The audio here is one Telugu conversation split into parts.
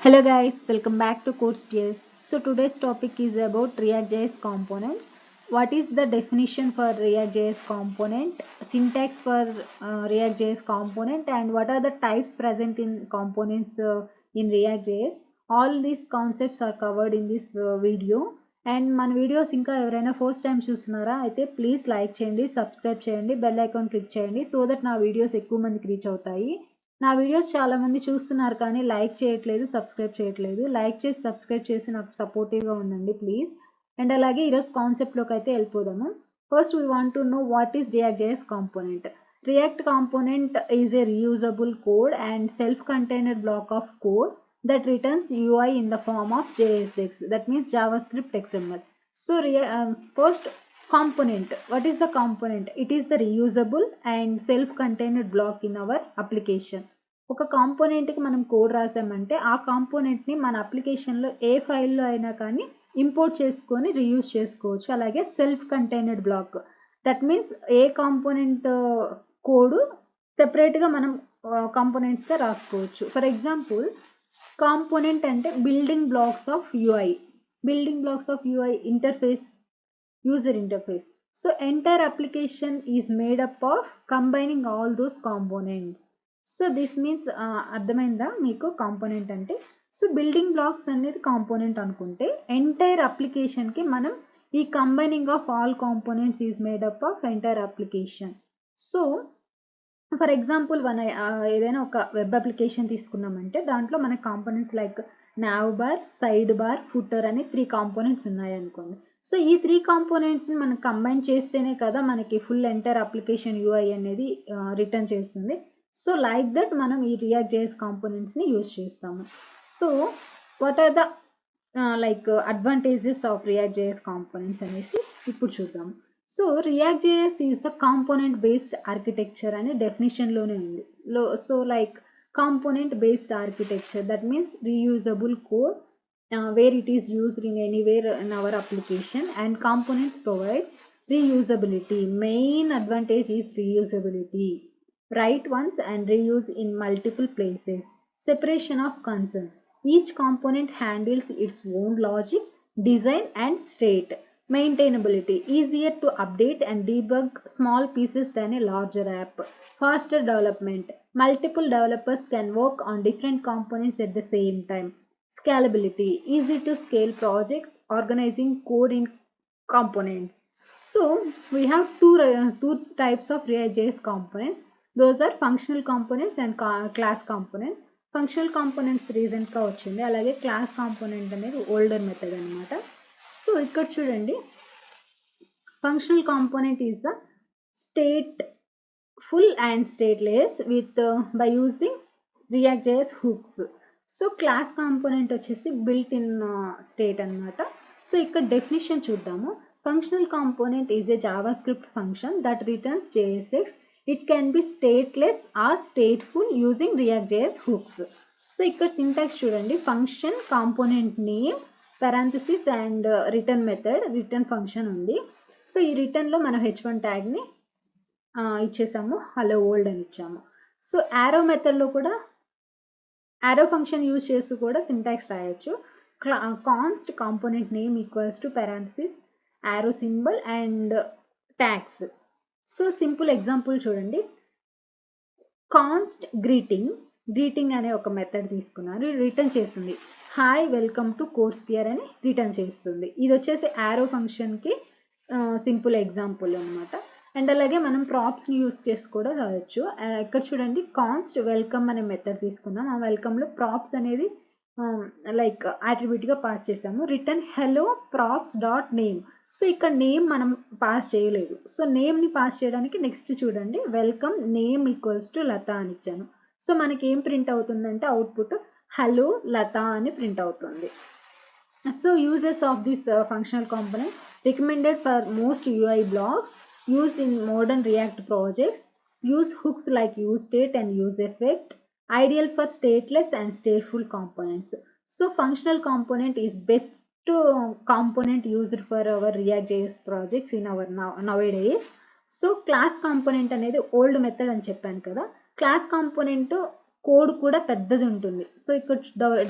Hello guys, welcome back to CodeSphere. So today's topic is about React.js components. What is the definition for React.js component, syntax for React.js component, and what are the types present in components in React.js? All these concepts are covered in this video. And మన వీడియోస్ ఇంకా ఎవరైనా ఫస్ట్ టైం చూస్తున్నారా అయితే ప్లీజ్ లైక్ చేయండి, సబ్స్క్రైబ్ చేయండి, బెల్ ఐకాన్ క్లిక్ చేయండి సో దట్ నా వీడియోస్ ఎక్కువ మందికి రీచ్ అవుతాయి. నా వీడియోస్ చాలా మంది చూస్తున్నారు కానీ లైక్ చేయట్లేదు, సబ్స్క్రైబ్ చేయట్లేదు. లైక్ చేసి సబ్స్క్రైబ్ చేసి నాకు సపోర్టివ్గా ఉండండి ప్లీజ్. అండ్ అలాగే ఈరోజు కాన్సెప్ట్లోకి అయితే వెళ్ళిపోదాము. First we want to know what is React.js component. React component is a reusable code and self-contained block of code that returns UI in the form of JSX, that means JavaScript XML. So first component, what is the component? It is the reusable and self-contained block in our application. ఒక కాంపోనెంట్కి మనం కోడ్ రాసామంటే ఆ కాంపోనెంట్ని మన అప్లికేషన్లో ఏ ఫైల్లో అయినా కానీ ఇంపోర్ట్ చేసుకొని రీయూజ్ చేసుకోవచ్చు. అలాగే self contained block, that means a component code సెపరేట్గా మనం కాంపోనెంట్స్గా రాసుకోవచ్చు. ఫర్ ఎగ్జాంపుల్ కాంపోనెంట్ అంటే building blocks of UI, interface, user interface. So entire application is made up of combining all those components. So this means అర్థమైందా మీకు కాంపోనెంట్ అంటే? సో బిల్డింగ్ బ్లాక్స్ అనేది కాంపోనెంట్ అనుకుంటే ఎంటైర్ అప్లికేషన్కి మనం ఈ combining of all components is made up of entire application. So for example ఏదైనా ఒక వెబ్ అప్లికేషన్ తీసుకున్నామంటే దాంట్లో మన components like now bar, side bar, footer అని 3 కాంపోనెంట్స్ ఉన్నాయనుకోండి. సో ఈ 3 కాంపోనెంట్స్ని మనం కంబైన్ చేస్తేనే కదా మనకి ఫుల్ ఎంటైర్ అప్లికేషన్ యూఐ అనేది రిటర్న్ చేస్తుంది. సో లైక్ దట్ మనం ఈ React.js కాంపోనెంట్స్ని యూజ్ చేస్తాము. So what are the like advantages of React.js components అనేసి ఇప్పుడు చూద్దాము. So React.js is the component based architecture అనే డెఫినేషన్లోనే ఉంది. So like component based architecture, that means reusable code where it is used in anywhere in our application, and components provides reusability. Main advantage is reusability. Write once and reuse in multiple places. Separation of concerns. Each component handles its own logic, design and state. Maintainability. Easier to update and debug small pieces than a larger app. Faster development. Multiple developers can work on different components at the same time. Scalability. Easy to scale projects, organizing code in components. So we have two types of React.js components. Those are functional components and class components. Functional components రీసెంట్గా వచ్చింది, అలాగే క్లాస్ కాంపోనెంట్ అనేది ఓల్డర్ మెథడ్ అనమాట. సో ఇక్కడ చూడండి, functional component is the stateful and stateless with by using React.js hooks. So class component వచ్చేసి బిల్ట్ ఇన్ స్టేట్ అనమాట. సో ఇక్కడ డెఫినేషన్ చూద్దాము. Functional component is A JavaScript function that returns JSX. It can be stateless or stateful using React.js hooks. So ఇక్కడ సింటాక్స్ చూడండి, function component name parenthesis and return method, return function ఉంది. సో ఈ రిటర్న్లో మనం h1 ట్యాగ్ని ఇచ్చేసాము, హలో వరల్డ్ అని ఇచ్చాము. సో యారో మెథడ్లో కూడా యారో ఫంక్షన్ యూజ్ చేస్తూ కూడా సింటాక్స్ రాయొచ్చు. Const component name equals to parenthesis, arrow symbol and tags. So simple example చూడండి, కాన్స్ట్ గ్రీటింగ్ అనే ఒక మెథడ్ తీసుకున్నారు, రిటర్న్ చేస్తుంది హాయ్ వెల్కమ్ టు CodeSphere అని రిటర్న్ చేస్తుంది. ఇది వచ్చేసి యారో ఫంక్షన్కి సింపుల్ ఎగ్జాంపుల్ అనమాట. అండ్ అలాగే మనం ప్రాప్స్ని యూజ్ చేసి కూడా రాయొచ్చు. ఇక్కడ చూడండి, కాన్స్ట్ వెల్కమ్ అనే మెథడ్ తీసుకున్నాం, ఆ వెల్కమ్లో ప్రాప్స్ అనేది లైక్ అట్రిబ్యూట్గా పాస్ చేసాము. Return hello props dot name. So ఇక్కడ నేమ్ మనం పాస్ చేయలేదు. సో నేమ్ని పాస్ చేయడానికి నెక్స్ట్ చూడండి, welcome name equals to Latha అని ఇచ్చాను. సో మనకి ఏం ప్రింట్ అవుతుందంటే అవుట్పుట్ హలో లత అని ప్రింట్ అవుతుంది. So uses of this functional component recommended for most UI blocks, used in modern React projects, use hooks like useState and useEffect, ideal for stateless and stateful components. So functional component is best component used for our React.js projects in our nowadays. So class component అనేది ఓల్డ్ మెథడ్ అని చెప్పాను కదా. క్లాస్ కాంపోనెంట్ కోడ్ కూడా పెద్దది ఉంటుంది. సో ఇక్కడ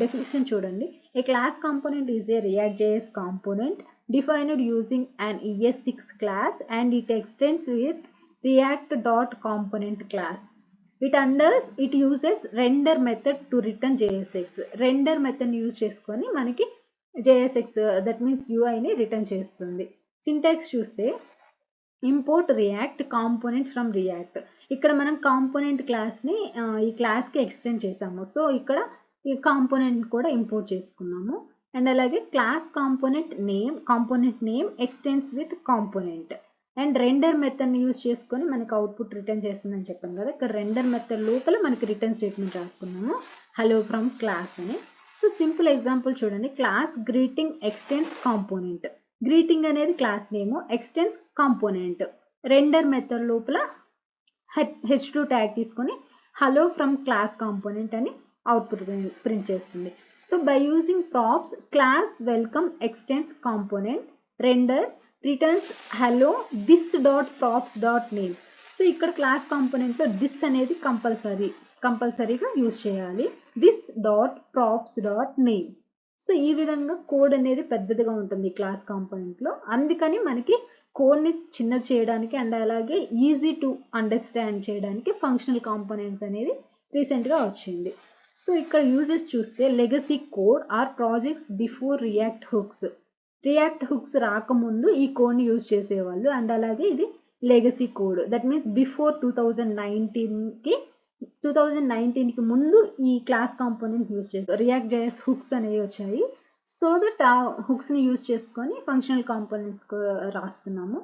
డెఫినిషన్ చూడండి. A class component is a React JS component defined using an ES6 class and it extends with react.component class. It uses render method to return JSX. Render method ని యూజ్ చేసుకొని మనకి JSX that means UI ని రిటర్న్ చేస్తుంది. సింటాక్స్ చూస్తే import react component from react. ఇక్కడ మనం కాంపోనెంట్ క్లాస్ని ఈ క్లాస్కి ఎక్స్టెండ్ చేసాము. సో ఇక్కడ ఈ కాంపోనెంట్ కూడా ఇంపోర్ట్ చేసుకున్నాము. అండ్ అలాగే class component name extends with component and render మెథడ్ని యూజ్ చేసుకొని మనకి అవుట్పుట్ రిటర్న్ చేస్తుందని చెప్పాం కదా. ఇక్కడ రెండర్ మెథడ్ లోపల మనకి రిటర్న్ స్టేట్మెంట్ రాసుకున్నాము హలో ఫ్రమ్ క్లాస్ అని. సో సింపుల్ ఎగ్జాంపుల్ చూడండి. Class greeting extends component. Greeting అనేది class name, extends component. Render method లోపల h2 ట్యాగ్ తీసుకొని హలో ఫ్రమ్ క్లాస్ కాంపోనెంట్ అని అవుట్పుట్ ప్రింట్ చేస్తుంది. So by using props class welcome extends component render returns hello this dot props dot name. So ఇక్కడ క్లాస్ కాంపోనెంట్లో దిస్ అనేది కంపల్సరీగా యూజ్ చేయాలి. This dot props dot name. So ఈ విధంగా కోడ్ అనేది పెద్దదిగా ఉంటుంది క్లాస్ కాంపోనెంట్లో. అందుకని మనకి కోడ్ని చిన్న చేయడానికి అండ్ అలాగే ఈజీ టు అండర్స్టాండ్ చేయడానికి ఫంక్షనల్ కాంపోనెంట్స్ అనేది రీసెంట్గా వచ్చింది. సో ఇక్కడ యూజెస్ చూస్తే legacy code or projects before React hooks రాకముందు ఈ కోడ్ని యూజ్ చేసేవాళ్ళు. అండ్ అలాగే ఇది legacy code that means before 2019కి ముందు ఈ క్లాస్ కాంపోనెంట్ యూజ్ చేస్తారు. రియాక్ట్ జేఎస్ హుక్స్ అనేవి వచ్చాయి. సో దట్ ఆ హుక్స్ని యూజ్ చేసుకొని ఫంక్షనల్ కాంపోనెంట్స్ రాస్తున్నాము.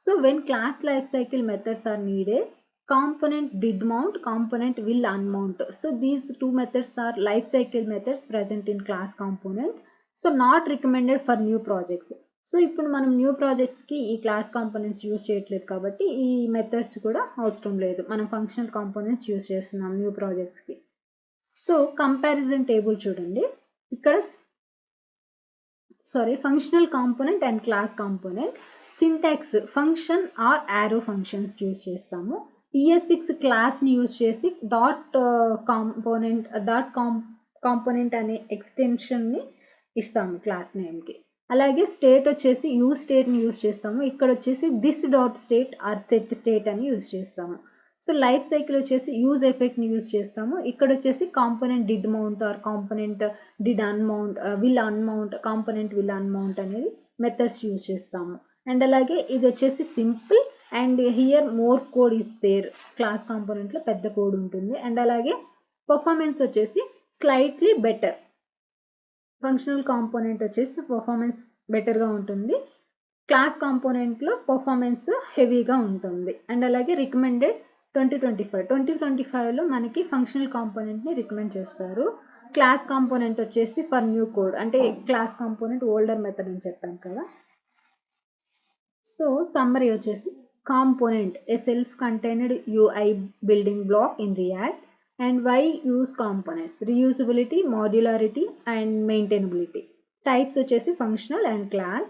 So when class life cycle methods are needed component did mount, component will unmount. So these two methods are life cycle methods present in class component. So not recommended for new projects. So ఇప్పుడు మనం న్యూ ప్రాజెక్ట్స్కి ఈ క్లాస్ కాంపోనెంట్స్ యూజ్ చేయట్లేదు కాబట్టి ఈ మెథడ్స్ కూడా అవసరం లేదు. మనం ఫంక్షనల్ కాంపోనెంట్స్ యూజ్ చేస్తున్నాం న్యూ ప్రాజెక్ట్స్కి. సో కంపారిజన్ టేబుల్ చూడండి. ఇక్కడ functional component and class component syntax function are arrow functions use చేస్తాము. ES6 క్లాస్ని యూజ్ చేసి కాంపోనెంట్ అనే ఎక్స్టెన్షన్ని ఇస్తాము క్లాస్ నేమ్కి. అలాగే స్టేట్ వచ్చేసి యూజ్ స్టేట్ని యూజ్ చేస్తాము. ఇక్కడ వచ్చేసి this dot state or set state అని యూజ్ చేస్తాము. సో లైఫ్ సైకిల్ వచ్చేసి యూజ్ ఎఫెక్ట్ని యూజ్ చేస్తాము. ఇక్కడ వచ్చేసి component did mount or component did unmount, will unmount, component will unmount అనేది మెథడ్స్ యూజ్ చేస్తాము. అండ్ అలాగే ఇది వచ్చేసి simple and here more code is there. Class కాంపోనెంట్లో పెద్ద కోడ్ ఉంటుంది. అండ్ అలాగే పర్ఫార్మెన్స్ వచ్చేసి స్లైట్లీ బెటర్. ఫంక్షనల్ కాంపోనెంట్ వచ్చేసి పర్ఫార్మెన్స్ బెటర్గా ఉంటుంది. క్లాస్ కాంపోనెంట్లో పర్ఫార్మెన్స్ హెవీగా ఉంటుంది. అండ్ అలాగే రికమెండెడ్ 2025లో మనకి ఫంక్షనల్ కాంపోనెంట్ని రికమెండ్ చేస్తారు. క్లాస్ కాంపోనెంట్ వచ్చేసి ఫర్ న్యూ కోడ్, అంటే క్లాస్ కాంపోనెంట్ ఓల్డర్ మెథడ్ అని చెప్పాం కదా. సో సమ్మరీ వచ్చేసి component a self contained UI building block in React. And why use components? Reusability, modularity and maintainability. Types వచ్చేసి functional and class.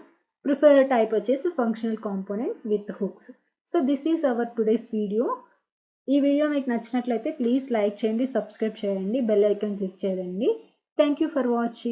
Preferred type వచ్చేసి functional components with hooks. So this is our today's video. ఈ వీడియో మీకు నచ్చినట్లయితే ప్లీజ్ లైక్ చేయండి, సబ్స్క్రైబ్ చేయండి, బెల్ ఐకాన్ క్లిక్ చేయండి. Thank you for watching.